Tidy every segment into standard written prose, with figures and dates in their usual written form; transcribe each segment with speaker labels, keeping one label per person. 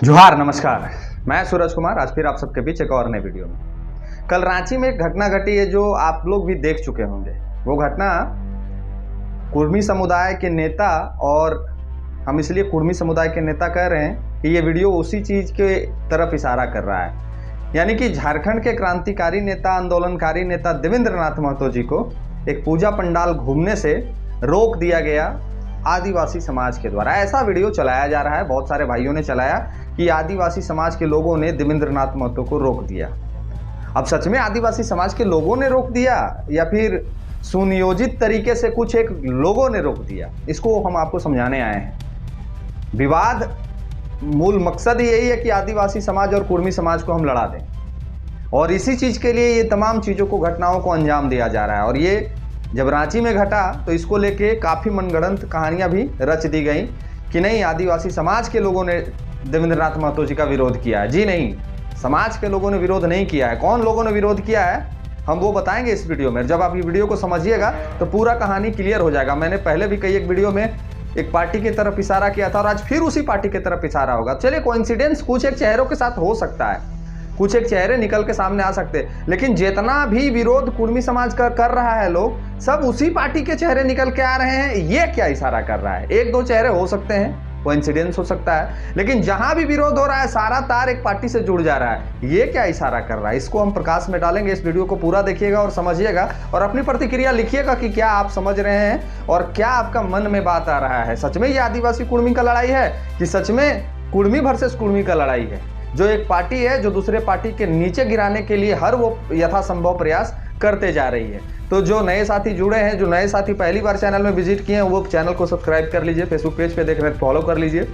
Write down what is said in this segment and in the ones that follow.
Speaker 1: जोहार, नमस्कार। मैं सूरज कुमार आज फिर आप सबके बीच एक और नए वीडियो में। कल रांची में एक घटना घटी है जो आप लोग भी देख चुके होंगे। वो घटना कुर्मी समुदाय के नेता, और हम इसलिए कुर्मी समुदाय के नेता कह रहे हैं कि ये वीडियो उसी चीज़ के तरफ इशारा कर रहा है, यानी कि झारखंड के क्रांतिकारी नेता, आंदोलनकारी नेता देवेंद्र नाथ महतो जी को एक पूजा पंडाल घूमने से रोक दिया गया आदिवासी समाज के द्वारा। ऐसा वीडियो चलाया जा रहा है, बहुत सारे भाइयों ने चलाया कि आदिवासी समाज के लोगों ने देवेंद्र नाथ महतो को रोक दिया। अब सच में आदिवासी समाज के लोगों ने रोक दिया या फिर सुनियोजित तरीके से कुछ एक लोगों ने रोक दिया, इसको हम आपको समझाने आए हैं। विवाद मूल मकसद यही है कि आदिवासी समाज और कुर्मी समाज को हम लड़ा दें, और इसी चीज़ के लिए ये तमाम चीज़ों को, घटनाओं को अंजाम दिया जा रहा है। और ये जब रांची में घटा तो इसको लेके काफ़ी मनगढ़ंत कहानियां भी रच दी गई कि नहीं, आदिवासी समाज के लोगों ने देवेंद्र नाथ महतो जी का विरोध किया है। जी नहीं, समाज के लोगों ने विरोध नहीं किया है। कौन लोगों ने विरोध किया है हम वो बताएंगे इस वीडियो में। जब आप ये वीडियो को समझिएगा तो पूरा कहानी क्लियर हो जाएगा। मैंने पहले भी कई एक वीडियो में एक पार्टी की तरफ इशारा किया था और आज फिर उसी पार्टी की तरफ इशारा होगा। चलिए, कोइंसिडेंस कुछ एक चेहरों के साथ हो सकता है, कुछ एक चेहरे निकल के सामने आ सकते हैं, लेकिन जितना भी विरोध कुर्मी समाज का कर रहा है लोग, सब उसी पार्टी के चेहरे निकल के आ रहे हैं। ये क्या इशारा कर रहा है? एक दो चेहरे हो सकते हैं, कोइंसिडेंस हो सकता है, लेकिन जहां भी विरोध हो रहा है सारा तार एक पार्टी से जुड़ जा रहा है। ये क्या इशारा कर रहा है? इसको हम प्रकाश में डालेंगे। इस वीडियो को पूरा देखिएगा और समझिएगा, और अपनी प्रतिक्रिया लिखिएगा कि क्या आप समझ रहे हैं और क्या आपका मन में बात आ रहा है। सच में ये आदिवासी कुर्मी का लड़ाई है कि सच में कुर्मी वर्सेस कुर्मी का लड़ाई है, जो एक पार्टी है जो दूसरे पार्टी के नीचे गिराने के लिए हर वो यथासंभव प्रयास करते जा रही है। तो जो नए साथी जुड़े हैं, जो नए साथी पहली बार चैनल में विजिट किए हैं, वो चैनल को सब्सक्राइब कर लीजिए, फेसबुक पेज पे देख रहे हैं फॉलो कर लीजिए।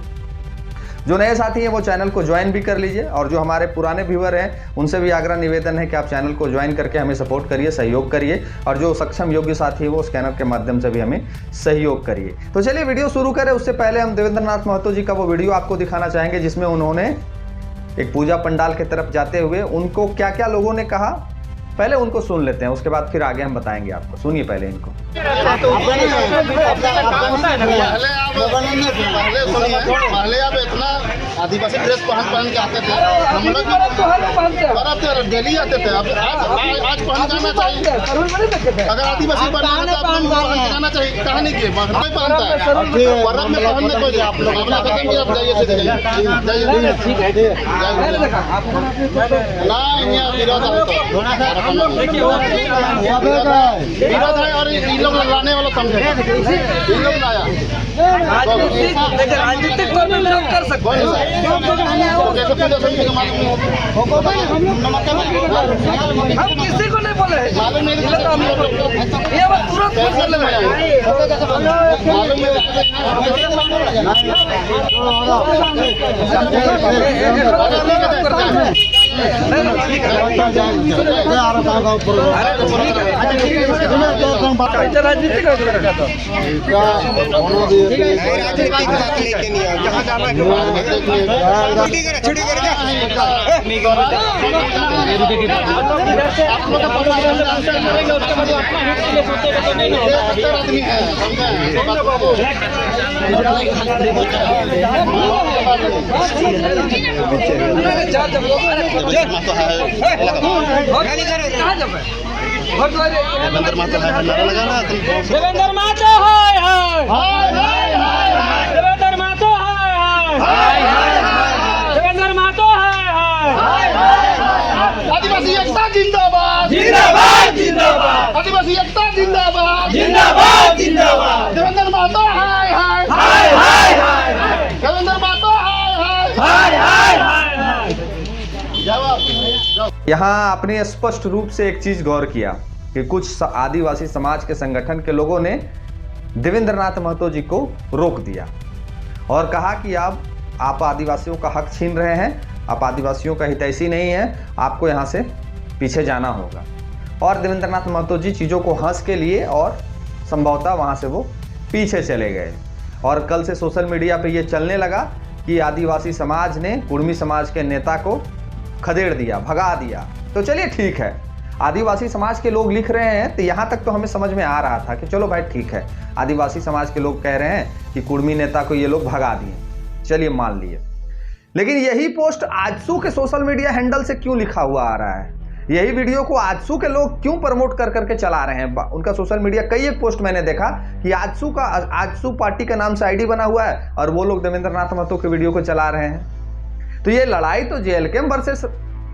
Speaker 1: जो नए साथी हैं वो चैनल को ज्वाइन भी कर लीजिए, और जो हमारे पुराने व्यूअर हैं उनसे भी आग्रह निवेदन है कि आप चैनल को ज्वाइन करके हमें सपोर्ट करिए, सहयोग करिए, और जो सक्षम योग्य साथी है वो स्कैनर के माध्यम से भी हमें सहयोग करिए। तो चलिए वीडियो शुरू करें। उससे पहले हम देवेंद्र नाथ महतो जी का वो वीडियो आपको दिखाना चाहेंगे जिसमें उन्होंने एक पूजा पंडाल की तरफ जाते हुए उनको क्या क्या लोगों ने कहा, पहले उनको सुन लेते हैं, उसके बाद फिर आगे हम बताएंगे आपको। सुनिए पहले इनको।
Speaker 2: पहले आप इतना आदिवासी ड्रेस पहन के आते थे, हम लोग डेली आते थे। अब आज पहन जाना चाहिए। अगर आदिवासी पहनना चाहिए, कहा नहीं किए नहीं पहनता है। पर्व में पहनने को आप लोग अपना खत्म किया, जाइए सीधे ना। यहाँ विरोध है और इन लोग लाने वाला समझे, इन लोग लाया
Speaker 3: राजनीतिक तौर पर विरोध कर सकते हैं। हम किसी को नहीं बोले, ये बात तुरंत राजनीतिक
Speaker 2: देवेंद्र महतो है, लगाना
Speaker 3: देवेंद्र महतो देवेंद्र महतो देवेंद्र महतो
Speaker 2: आदिवासी एकता जिंदाबाद,
Speaker 3: जिंदाबाद जिंदाबाद,
Speaker 2: आदिवासी एकता जिंदाबाद,
Speaker 3: जिंदाबाद जिंदाबाद,
Speaker 2: देवेंद्र महतो हाय हाय, देवेंद्र महतो हाय हाय।
Speaker 1: यहाँ आपने स्पष्ट रूप से एक चीज गौर किया कि कुछ आदिवासी समाज के संगठन के लोगों ने देवेंद्र नाथ महतो जी को रोक दिया और कहा कि आप आदिवासियों का हक छीन रहे हैं, आप आदिवासियों का हितैषी नहीं है, आपको यहाँ से पीछे जाना होगा। और देवेंद्र नाथ महतो जी चीज़ों को हंस के लिए और संभवतः वहाँ से वो पीछे चले गए। और कल से सोशल मीडिया पे ये चलने लगा कि आदिवासी समाज ने कुर्मी समाज के नेता को खदेड़ दिया, भगा दिया। तो चलिए ठीक है, आदिवासी समाज के लोग लिख रहे हैं तो यहाँ तक तो हमें समझ में आ रहा था कि चलो भाई ठीक है, आदिवासी समाज के लोग कह रहे हैं कि कुर्मी नेता को ये लोग भगा दिए, चलिए मान लिए। लेकिन यही पोस्ट आजसू के सोशल मीडिया हैंडल से क्यों लिखा हुआ आ रहा है? यही वीडियो को आजसू के लोग क्यों प्रमोट कर करके चला रहे हैं? उनका सोशल मीडिया कई एक पोस्ट मैंने देखा कि आजसू पार्टी का नाम से आईडी बना हुआ है और वो लोग देवेंद्र नाथ महतो के वीडियो को चला रहे हैं। तो ये लड़ाई तो जेएलके वर्सेस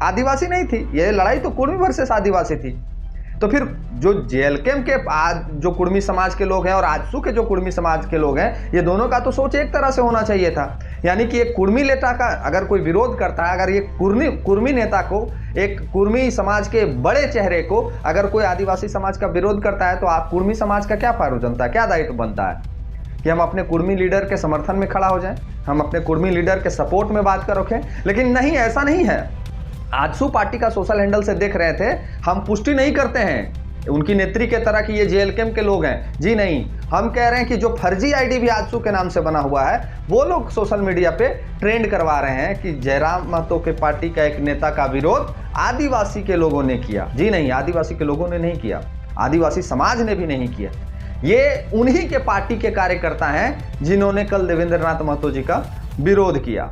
Speaker 1: आदिवासी नहीं थी, ये लड़ाई तो कुर्मी वर्सेस आदिवासी थी। तो फिर जो जेएलके के आज जो कुर्मी समाज के लोग हैं और आजसू के जो कुर्मी समाज के लोग हैं, ये दोनों का तो सोच एक तरह से होना चाहिए था। यानी कि एक कुर्मी नेता का अगर कोई विरोध करता है, अगर ये कुर्मी नेता को, एक कुर्मी समाज के बड़े चेहरे को अगर कोई आदिवासी समाज का विरोध करता है, तो आप कुर्मी समाज का क्या फर्ज बनता है, क्या दायित्व बनता है कि हम अपने कुर्मी लीडर के समर्थन में खड़ा हो जाएं, हम अपने कुर्मी लीडर के सपोर्ट में बात कर रखें। लेकिन नहीं, ऐसा नहीं है। आजसू पार्टी का सोशल हैंडल से देख रहे थे, हम पुष्टि नहीं करते हैं उनकी नेत्री के तरह कि ये जेएलके के लोग हैं, जी नहीं। हम कह रहे हैं कि जो फर्जी आईडी भी आजसू के नाम से बना हुआ है, वो लोग सोशल मीडिया पे ट्रेंड करवा रहे हैं कि जयराम महतो के पार्टी का एक नेता का विरोध आदिवासी के लोगों ने किया। जी नहीं, आदिवासी के लोगों ने नहीं किया, आदिवासी समाज ने भी नहीं किया। ये उन्हीं के पार्टी के कार्यकर्ता हैं जिन्होंने कल देवेंद्र नाथ महतो जी का विरोध किया।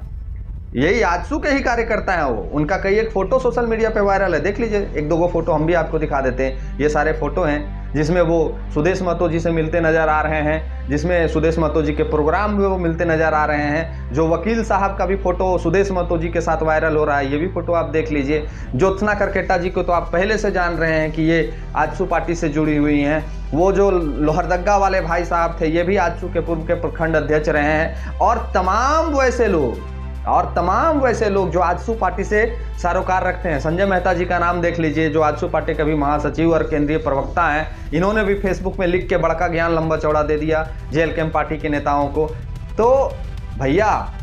Speaker 1: यही आजसू के ही कार्यकर्ता हैं वो। उनका कई एक फोटो सोशल मीडिया पे वायरल है, देख लीजिए। एक दो फोटो हम भी आपको दिखा देते हैं। ये सारे फोटो हैं जिसमें वो सुदेश महतो जी से मिलते नजर आ रहे हैं, जिसमें सुदेश महतो जी के प्रोग्राम में वो मिलते नजर आ रहे हैं। जो वकील साहब का भी फोटो सुदेश महतो जी के साथ वायरल हो रहा है, ये भी फोटो आप देख लीजिए। ज्योत्सना करकेटा जी को तो आप पहले से जान रहे हैं कि ये आजसू पार्टी से जुड़ी हुई हैं। वो जो लोहरदग्गा वाले भाई साहब थे, ये भी आजसू के पूर्व के प्रखंड अध्यक्ष रहे हैं। और तमाम वैसे लोग जो आजसू पार्टी से सरोकार रखते हैं। संजय मेहता जी का नाम देख लीजिए, जो आजसू पार्टी के भी महासचिव और केंद्रीय प्रवक्ता हैं। इन्होंने भी फेसबुक में लिख के बड़का ज्ञान लंबा चौड़ा दे दिया जेएलके पार्टी के नेताओं को। तो भैया,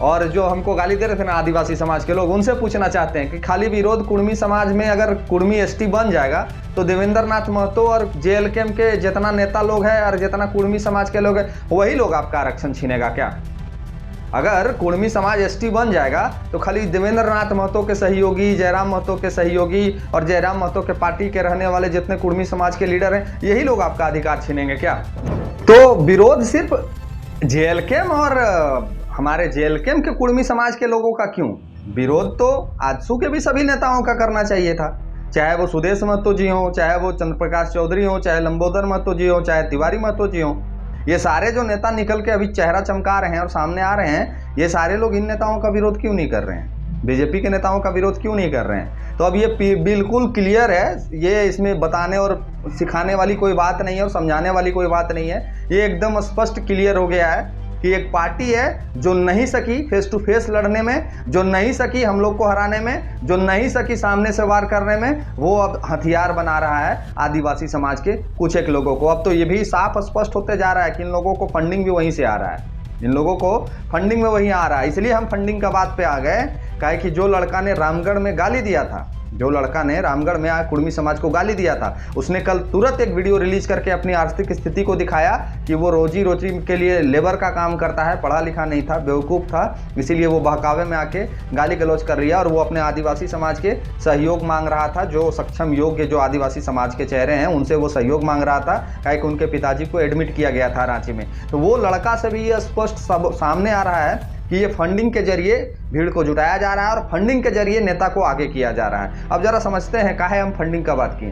Speaker 1: और जो हमको गाली दे रहे थे ना आदिवासी समाज के लोग, उनसे पूछना चाहते हैं कि खाली विरोध कुर्मी समाज में, अगर कुर्मी एसटी बन जाएगा तो देवेंद्र नाथ महतो और जेएलके के जितना नेता लोग हैं और जितना कुर्मी समाज के लोग हैं, वही लोग आपका आरक्षण छीनेगा क्या? अगर कुर्मी समाज एसटी बन जाएगा तो खाली देवेंद्र नाथ महतो के सहयोगी, जयराम महतो के सहयोगी और जयराम महतो के पार्टी के रहने वाले जितने कुर्मी समाज के लीडर हैं, यही लोग आपका अधिकार छीनेंगे क्या? तो विरोध सिर्फ जेएलके और हमारे जेएलके के कुर्मी समाज के लोगों का क्यों? विरोध तो आजसू के भी सभी नेताओं का करना चाहिए था। चाहे वो सुदेश महतो जी हो, चाहे वो चंद्रप्रकाश चौधरी हो, चाहे लंबोदर महतो जी हो, चाहे तिवारी महतो जी हो। ये सारे जो नेता निकल के अभी चेहरा चमका रहे हैं और सामने आ रहे हैं, ये सारे लोग इन नेताओं का विरोध क्यों नहीं कर रहे हैं? बीजेपी के नेताओं का विरोध क्यों नहीं कर रहे हैं? तो अब ये बिल्कुल क्लियर है। ये इसमें बताने और सिखाने वाली कोई बात नहीं है और समझाने वाली कोई बात नहीं है। ये एकदम स्पष्ट क्लियर हो गया है कि एक पार्टी है जो नहीं सकी फेस टू फेस लड़ने में, जो नहीं सकी हम लोग को हराने में, जो नहीं सकी सामने से वार करने में, वो अब हथियार बना रहा है आदिवासी समाज के कुछ एक लोगों को। अब तो ये भी साफ स्पष्ट होते जा रहा है कि इन लोगों को फंडिंग भी वहीं से आ रहा है, इन लोगों को फंडिंग में वहीं आ रहा है। इसलिए हम फंडिंग का बात पे आ गए, कहे कि जो लड़का ने रामगढ़ में गाली दिया था, जो लड़का ने रामगढ़ में कुर्मी समाज को गाली दिया था, उसने कल तुरंत एक वीडियो रिलीज करके अपनी आर्थिक स्थिति को दिखाया कि वो रोजी रोटी के लिए लेबर का काम करता है, पढ़ा लिखा नहीं था, बेवकूफ़ था, इसीलिए वो बहकावे में आके गाली गलौज कर रही है। और वो अपने आदिवासी समाज के सहयोग मांग रहा था, जो सक्षम योग्य जो आदिवासी समाज के चेहरे हैं उनसे वो सहयोग मांग रहा था, काहे कि उनके पिताजी को एडमिट किया गया था रांची में। तो वो लड़का से भी ये स्पष्ट सामने आ रहा है कि ये फंडिंग के जरिए भीड़ को जुटाया जा रहा है और फंडिंग के जरिए नेता को आगे किया जा रहा है। अब जरा समझते हैं काहे हम फंडिंग का बात किए।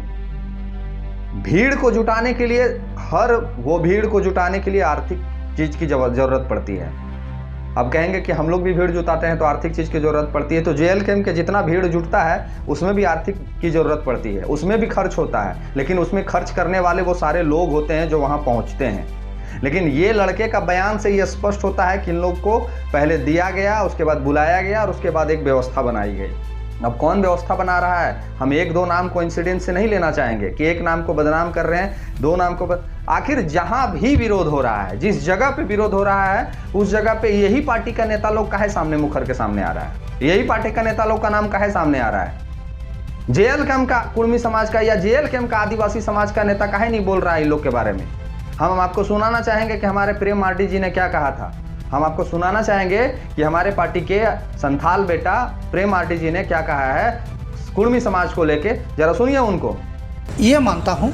Speaker 1: भीड़ को जुटाने के लिए, वो भीड़ को जुटाने के लिए आर्थिक चीज की जरूरत पड़ती है। अब कहेंगे कि हम लोग भी भीड़ जुटाते हैं तो आर्थिक चीज की जरूरत पड़ती है, तो जेएलके के जितना भीड़ जुटता है उसमें भी आर्थिक की जरूरत पड़ती है, उसमें भी खर्च होता है। लेकिन उसमें खर्च करने वाले वो सारे लोग होते हैं जो वहां पहुंचते हैं। लेकिन ये लड़के का बयान से ये स्पष्ट होता है कि इन लोग को पहले दिया गया, उसके बाद बुलाया गया और उसके बाद एक व्यवस्था बनाई गई। अब कौन व्यवस्था बना रहा है? हम एक दो नाम को इंसिडेंट से नहीं लेना चाहेंगे कि एक नाम को बदनाम कर रहे हैं, दो नाम को आखिर जहां भी विरोध हो रहा है, जिस जगह पे विरोध हो रहा है, उस जगह पे यही पार्टी का नेता लोग काहे सामने मुखर के सामने आ रहा है? यही पार्टी का नेता लोग का नाम काहे सामने आ रहा है? जेएलके का कुर्मी समाज का या जेएलके का आदिवासी समाज का नेता काहे नहीं बोल रहा है इन लोग के बारे में? हम आपको सुनाना चाहेंगे कि हमारे प्रेम मार्डी जी ने क्या कहा था। हम आपको सुनाना चाहेंगे कि हमारे पार्टी के संथाल बेटा प्रेम मार्डी जी ने क्या कहा है कुर्मी समाज को लेके, जरा सुनिए उनको।
Speaker 4: ये मानता हूँ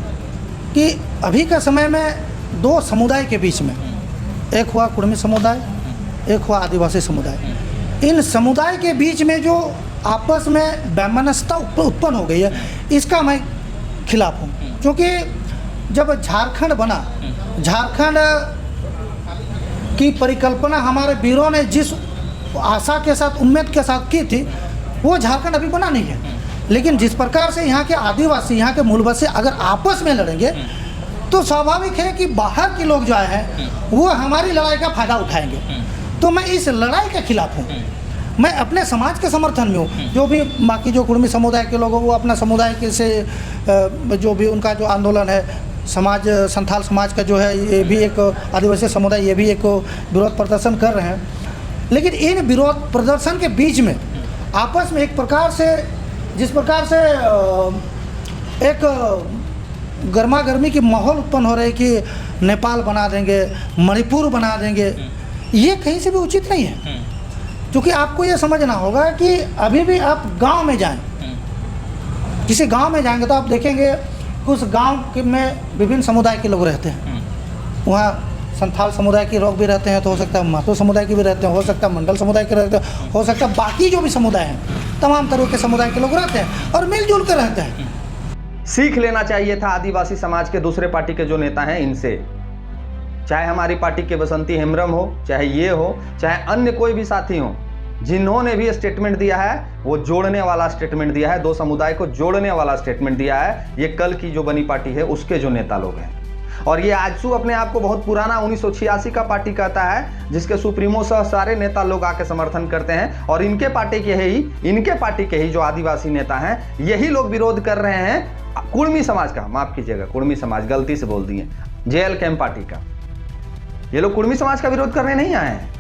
Speaker 4: कि अभी के समय में दो समुदाय के बीच में, एक हुआ कुर्मी समुदाय, एक हुआ आदिवासी समुदाय, इन समुदाय के बीच में जो आपस में वैमनस्यता उत्पन्न हो गई है, इसका मैं खिलाफ हूँ। क्योंकि जब झारखंड बना, झारखंड की परिकल्पना हमारे वीरों ने जिस आशा के साथ, उम्मीद के साथ की थी, वो झारखंड अभी बना नहीं है। लेकिन जिस प्रकार से यहाँ के आदिवासी, यहाँ के मूलवासी अगर आपस में लड़ेंगे तो स्वाभाविक है कि बाहर के लोग जो आए हैं वो हमारी लड़ाई का फ़ायदा उठाएंगे। तो मैं इस लड़ाई के खिलाफ हूँ। मैं अपने समाज के समर्थन में हूँ। जो भी बाकी जो कुर्मी समुदाय के लोग हैं वो अपना समुदाय के से जो भी उनका जो आंदोलन है, समाज संथाल समाज का जो है, ये भी एक आदिवासी समुदाय, ये भी एक विरोध प्रदर्शन कर रहे हैं। लेकिन इन विरोध प्रदर्शन के बीच में आपस में एक प्रकार से, जिस प्रकार से एक गर्मा गर्मी की माहौल उत्पन्न हो रही है कि नेपाल बना देंगे, मणिपुर बना देंगे, ये कहीं से भी उचित नहीं है। क्योंकि आपको ये समझना होगा कि अभी भी आप गांव में जाएं, किसी गांव में जाएंगे तो आप देखेंगे उस गांव में विभिन्न समुदाय के लोग रहते हैं। वहाँ संथाल समुदाय के लोग भी रहते हैं, तो हो सकता है महतो समुदाय के भी रहते हैं, हो सकता है मंडल समुदाय के रहते हैं, हो सकता है बाकी जो भी समुदाय हैं, तमाम तरह के समुदाय के लोग रहते हैं और मिलजुल कर रहते हैं।
Speaker 1: सीख लेना चाहिए था आदिवासी समाज के दूसरे पार्टी के जो नेता हैं इनसे। चाहे हमारी पार्टी के बसंती हेम्ब्रम हो, चाहे ये हो, चाहे अन्य कोई भी साथी हो, जिन्होंने भी स्टेटमेंट दिया है वो जोड़ने वाला स्टेटमेंट दिया है, दो समुदाय को जोड़ने वाला स्टेटमेंट दिया है। ये कल की जो बनी पार्टी है उसके जो नेता लोग हैं। और ये आजसू अपने आप को बहुत पुराना 1986 का पार्टी कहता है, जिसके सुप्रीमो सह सारे नेता लोग आके समर्थन करते हैं। और इनके पार्टी के ही जो आदिवासी नेता हैं, यही लोग विरोध कर रहे हैं कुर्मी समाज का, माफ कीजिएगा कुर्मी समाज, गलती से बोल दिए, JLKM पार्टी का। ये लोग कुर्मी समाज का विरोध करने नहीं आए हैं।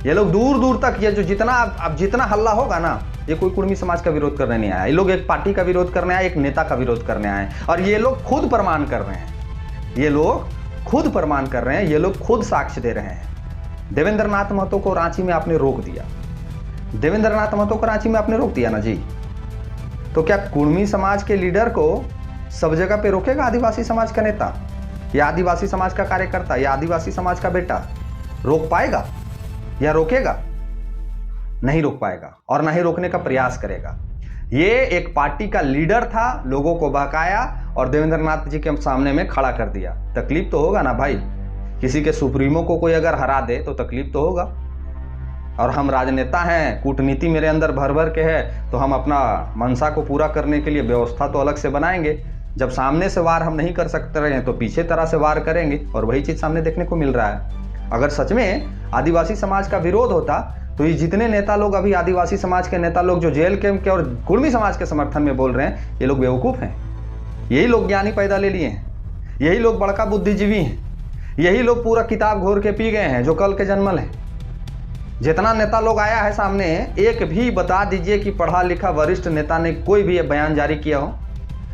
Speaker 1: ये लोग दूर दूर तक, ये जो जितना हल्ला होगा ना, ये कोई कुर्मी समाज का विरोध करने नहीं आया। ये लोग एक पार्टी का विरोध करने आए, एक नेता का विरोध करने आए। और ये लोग खुद प्रमाण कर रहे हैं, ये लोग खुद प्रमाण कर रहे हैं, ये लोग खुद साक्ष्य दे रहे हैं। देवेंद्र नाथ महतो को रांची में आपने रोक दिया, देवेंद्र नाथ महतो को रांची में आपने रोक दिया ना जी। तो क्या कुर्मी समाज के लीडर को सब जगह पे रोकेगा आदिवासी समाज का नेता, या आदिवासी समाज का कार्यकर्ता, या आदिवासी समाज का बेटा रोक पाएगा या रोकेगा? नहीं रोक पाएगा और ना ही रोकने का प्रयास करेगा। ये एक पार्टी का लीडर था, लोगों को बहकाया और देवेंद्र नाथ जी के सामने में खड़ा कर दिया। तकलीफ तो होगा ना भाई, किसी के सुप्रीमो को कोई अगर हरा दे तो तकलीफ तो होगा। और हम राजनेता हैं, कूटनीति मेरे अंदर भर भर के है, तो हम अपना मंशा को पूरा करने के लिए व्यवस्था तो अलग से बनाएंगे। जब सामने से वार हम नहीं कर सकते रहे हैं तो पीछे तरह से वार करेंगे, और वही चीज़ सामने देखने को मिल रहा है। अगर सच में आदिवासी समाज का विरोध होता तो ये जितने नेता लोग अभी आदिवासी समाज के नेता लोग जो JLKM के और कुर्मी समाज के समर्थन में बोल रहे हैं, ये लोग बेवकूफ़ हैं। यही लोग ज्ञानी पैदा ले लिए हैं, यही लोग बड़का बुद्धिजीवी हैं, यही लोग पूरा किताब घोर के पी गए हैं जो कल के जन्मल हैं। जितना नेता लोग आया है सामने, एक भी बता दीजिए कि पढ़ा लिखा वरिष्ठ नेता ने कोई भी बयान जारी किया हो,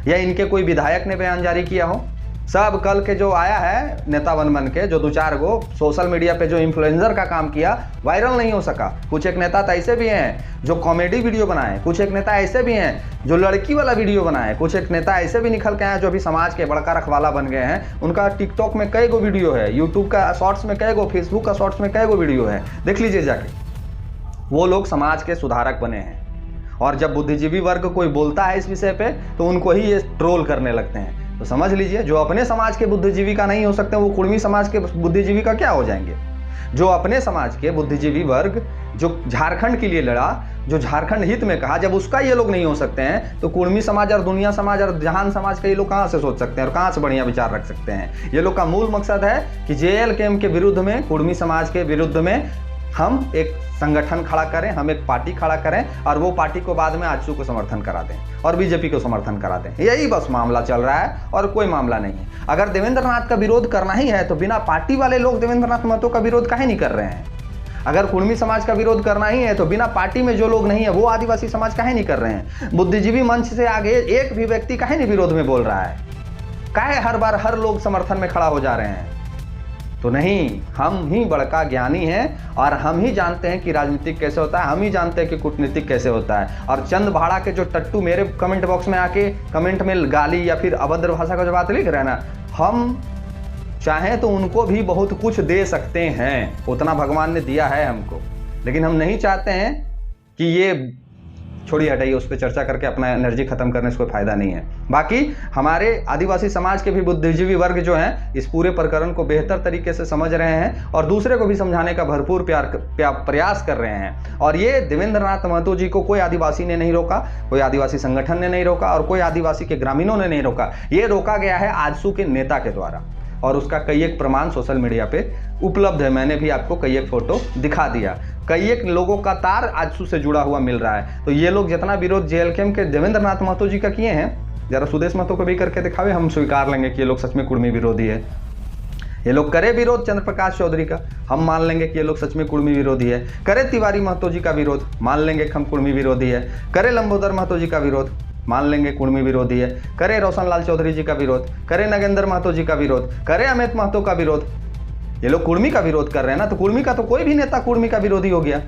Speaker 1: या इनके कोई विधायक ने बयान जारी किया हो। सब कल के जो आया है नेता बन के, जो दो चार गो सोशल मीडिया पे जो इन्फ्लुएंसर का काम किया, वायरल नहीं हो सका। कुछ एक नेता तो ऐसे भी हैं जो कॉमेडी वीडियो बनाए, कुछ एक नेता ऐसे भी हैं जो लड़की वाला वीडियो बनाए, कुछ एक नेता ऐसे भी निकल के आए जो अभी समाज के बड़का रखवाला बन गए हैं। उनका टिकटॉक में कई गो वीडियो है, यूट्यूब का शॉर्ट्स में कई गो, फेसबुक का शॉर्ट्स में कई गो वीडियो है, देख लीजिए जाके। वो लोग समाज के सुधारक बने हैं, और जब बुद्धिजीवी वर्ग कोई बोलता है इस विषय पे तो उनको ही ये ट्रोल करने लगते हैं। तो समझ लीजिए, जो अपने समाज के बुद्धिजीवी का नहीं हो सकते वो कुर्मी समाज के बुद्धिजीवी का क्या हो जाएंगे। जो अपने समाज के बुद्धिजीवी वर्ग जो झारखंड के लिए लड़ा, जो झारखंड हित में कहा, जब उसका ये लोग नहीं हो सकते हैं तो कुर्मी समाज और दुनिया समाज और जहान समाज के ये लोग कहाँ से सोच सकते हैं और कहाँ से बढ़िया विचार रख सकते हैं। ये लोग का मूल मकसद है कि JLKM के विरुद्ध में, कुर्मी समाज के विरुद्ध में हम एक संगठन खड़ा करें, हम एक पार्टी खड़ा करें, और वो पार्टी को बाद में आजसू को समर्थन करा दें और बीजेपी को समर्थन करा दें। यही बस मामला चल रहा है और कोई मामला नहीं है। अगर देवेंद्र नाथ का विरोध करना ही है तो बिना पार्टी वाले लोग देवेंद्र नाथ महतो का विरोध काहे नहीं कर रहे हैं। अगर कुर्मी समाज का विरोध करना ही है तो बिना पार्टी में जो लोग नहीं है वो आदिवासी समाज काहे नहीं कर रहे हैं। बुद्धिजीवी मंच से आगे एक भी व्यक्ति काहे नहीं विरोध में बोल रहा है, काहे हर बार हर लोग समर्थन में खड़ा हो जा रहे हैं। तो नहीं, हम ही बड़का ज्ञानी हैं और हम ही जानते हैं कि राजनीतिक कैसे होता है, हम ही जानते हैं कि कूटनीतिक कैसे होता है। और चंद भाड़ा के जो टट्टू मेरे कमेंट बॉक्स में आके कमेंट में गाली या फिर अभद्र भाषा का जो बात लिख रहे हैं ना, हम चाहें तो उनको भी बहुत कुछ दे सकते हैं, उतना भगवान ने दिया है हमको। लेकिन हम नहीं चाहते हैं कि ये छोड़ी हटाइए, उस पर चर्चा करके अपना एनर्जी खत्म करने से कोई फायदा नहीं है। बाकी हमारे आदिवासी समाज के भी बुद्धिजीवी वर्ग जो हैं इस पूरे प्रकरण को बेहतर तरीके से समझ रहे हैं और दूसरे को भी समझाने का भरपूर प्रयास कर रहे हैं। और ये देवेंद्र नाथ महतो जी को कोई आदिवासी ने नहीं रोका, कोई आदिवासी संगठन ने नहीं रोका और कोई आदिवासी के ग्रामीणों ने नहीं रोका। ये रोका गया है आजसू के नेता के द्वारा और उसका कई एक प्रमाण सोशल मीडिया पे उपलब्ध है। मैंने भी आपको कई एक फोटो दिखा दिया, कई एक लोगों का तार आजसू से जुड़ा हुआ मिल रहा है। तो ये लोग जितना विरोध जेएलकेएम के देवेंद्र नाथ महतो जी का किए हैं, जरा सुदेश महतो को भी करके दिखावे, हम स्वीकार लेंगे कि ये लोग सच में कुर्मी विरोधी है। ये लोग करे विरोध चंद्र प्रकाश चौधरी का, हम मान लेंगे कि ये लोग सच में कुर्मी विरोधी है। करे तिवारी महतो जी का विरोध, मान लेंगे कि हम कुर्मी विरोधी है। करे लंबोदर महतो जी का विरोध, मान लेंगे कुर्मी विरोधी है। करे रोशन लाल चौधरी जी का विरोध, करे नगेंद्र महतो जी का विरोध, करे अमित महतो का विरोध। ये लोग कुर्मी का विरोध कर रहे हैं ना, तो कुर्मी का तो कोई भी नेता कुर्मी का विरोधी हो गया।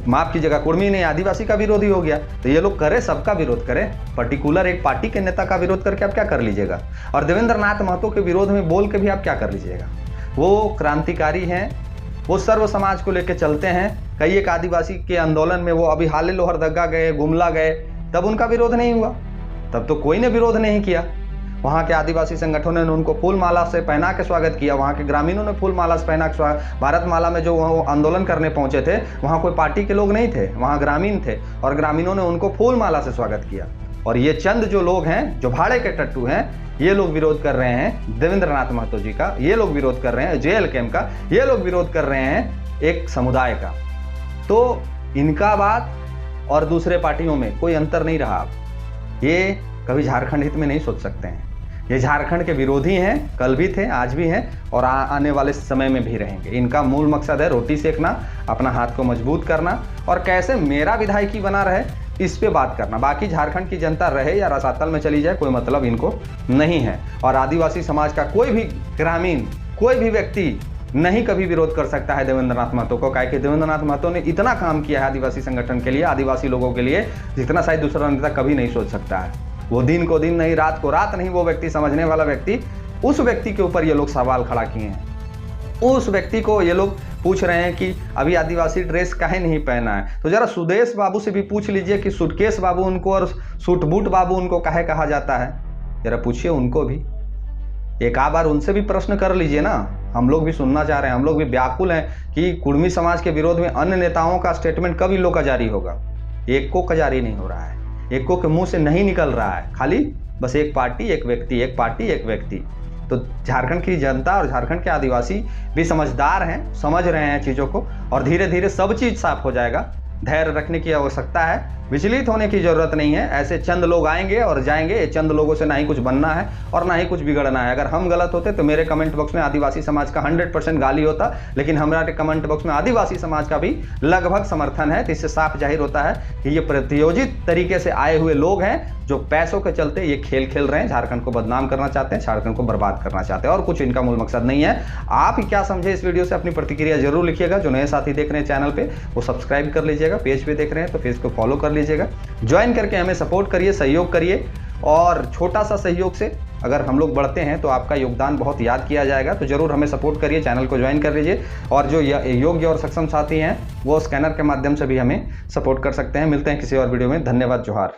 Speaker 1: माफ कीजिएगा, कुर्मी नहीं आदिवासी का विरोधी हो गया। तो ये लोग करे, सबका विरोध करें, पर्टिकुलर एक पार्टी के नेता का विरोध करके आप क्या कर लीजिएगा। और देवेंद्र नाथ महतो के विरोध में बोल के भी आप क्या कर लीजिएगा। वो क्रांतिकारी हैं, वो सर्व समाज को लेकर चलते हैं। कई एक आदिवासी के आंदोलन में वो अभी हाल ही लोहरदगा गए, गुमला गए, तब उनका विरोध नहीं हुआ, तब तो कोई ने विरोध नहीं किया। वहाँ के आदिवासी संगठनों ने उनको फूल माला से पहना के स्वागत किया, वहाँ के ग्रामीणों ने फूल माला से पहना के भारत माला में जो वो आंदोलन करने पहुंचे थे, वहाँ कोई पार्टी के लोग नहीं थे, वहाँ ग्रामीण थे और ग्रामीणों ने उनको फूल माला से स्वागत किया। और ये चंद जो लोग हैं, जो भाड़े के टट्टू हैं, ये लोग विरोध कर रहे हैं देवेंद्र नाथ महतो जी का, ये लोग विरोध कर रहे हैं जेएलकेएम का, ये लोग विरोध कर रहे हैं एक समुदाय का। तो इनका बात और दूसरे पार्टियों में कोई अंतर नहीं रहा। ये कभी झारखंड हित में नहीं सोच सकते हैं। ये झारखंड के विरोधी हैं, कल भी थे, आज भी हैं और आने वाले समय में भी रहेंगे। इनका मूल मकसद है रोटी सेकना, अपना हाथ को मजबूत करना और कैसे मेरा विधायकी बना रहे इस पे बात करना। बाकी झारखंड की जनता रहे या रसातल में चली जाए, कोई मतलब इनको नहीं है। और आदिवासी समाज का कोई भी ग्रामीण, कोई भी व्यक्ति नहीं कभी विरोध कर सकता है देवेंद्र नाथ महतो को, काहे कि देवेंद्र नाथ महतो ने इतना काम किया है आदिवासी संगठन के लिए, आदिवासी लोगों के लिए, जितना शायद दूसरा नेता कभी नहीं सोच सकता है। वो दिन को दिन नहीं, रात को रात नहीं, वो व्यक्ति समझने वाला व्यक्ति, उस व्यक्ति के ऊपर ये लोग सवाल खड़ा किए हैं। उस व्यक्ति को ये लोग पूछ रहे हैं कि अभी आदिवासी ड्रेस काहे नहीं पहना है। तो जरा सुदेश बाबू से भी पूछ लीजिए कि सूटकेस बाबू उनको और सूट बूट बाबू उनको काहे कहा जाता है, जरा पूछिए उनको भी। एक आध बार उनसे भी प्रश्न कर लीजिए ना, हम लोग भी सुनना चाह रहे हैं, हम लोग भी व्याकुल हैं कि कुर्मी समाज के विरोध में अन्य नेताओं का स्टेटमेंट कब इन लोग का जारी होगा। एक को का जारी नहीं हो रहा है, एक को के मुंह से नहीं निकल रहा है, खाली बस एक पार्टी एक व्यक्ति, एक पार्टी एक व्यक्ति। तो झारखंड की जनता और झारखंड के आदिवासी भी समझदार हैं, समझ रहे हैं चीज़ों को और धीरे धीरे सब चीज़ साफ हो जाएगा। धैर्य रखने की आवश्यकता है, विचलित होने की जरूरत नहीं है। ऐसे चंद लोग आएंगे और जाएंगे, ये चंद लोगों से ना ही कुछ बनना है और ना ही कुछ बिगड़ना है। अगर हम गलत होते तो मेरे कमेंट बॉक्स में आदिवासी समाज का 100% गाली होता, लेकिन हमारे कमेंट बॉक्स में आदिवासी समाज का भी लगभग समर्थन है। तो इससे साफ जाहिर होता है कि ये प्रतियोजित तरीके से आए हुए लोग हैं जो पैसों के चलते ये खेल खेल रहे हैं, झारखंड को बदनाम करना चाहते हैं, झारखंड को बर्बाद करना चाहते हैं और कुछ इनका मूल मकसद नहीं है। आप क्या समझे इस वीडियो से, अपनी प्रतिक्रिया जरूर लिखिएगा। जो नए साथी देख रहे हैं चैनल पे वो सब्सक्राइब कर लीजिएगा, पेज पे देख रहे हैं तो पेज को फॉलो कर लीजिएगा, ज्वाइन करके हमें सपोर्ट करिए, सहयोग करिए। और छोटा सा सहयोग से अगर हम लोग बढ़ते हैं तो आपका योगदान बहुत याद किया जाएगा। तो जरूर हमें सपोर्ट करिए, चैनल को ज्वाइन कर लीजिए और जो योग्य और सक्षम साथी हैं वो स्कैनर के माध्यम से भी हमें सपोर्ट कर सकते हैं। मिलते हैं किसी और वीडियो में, धन्यवाद, जोहार।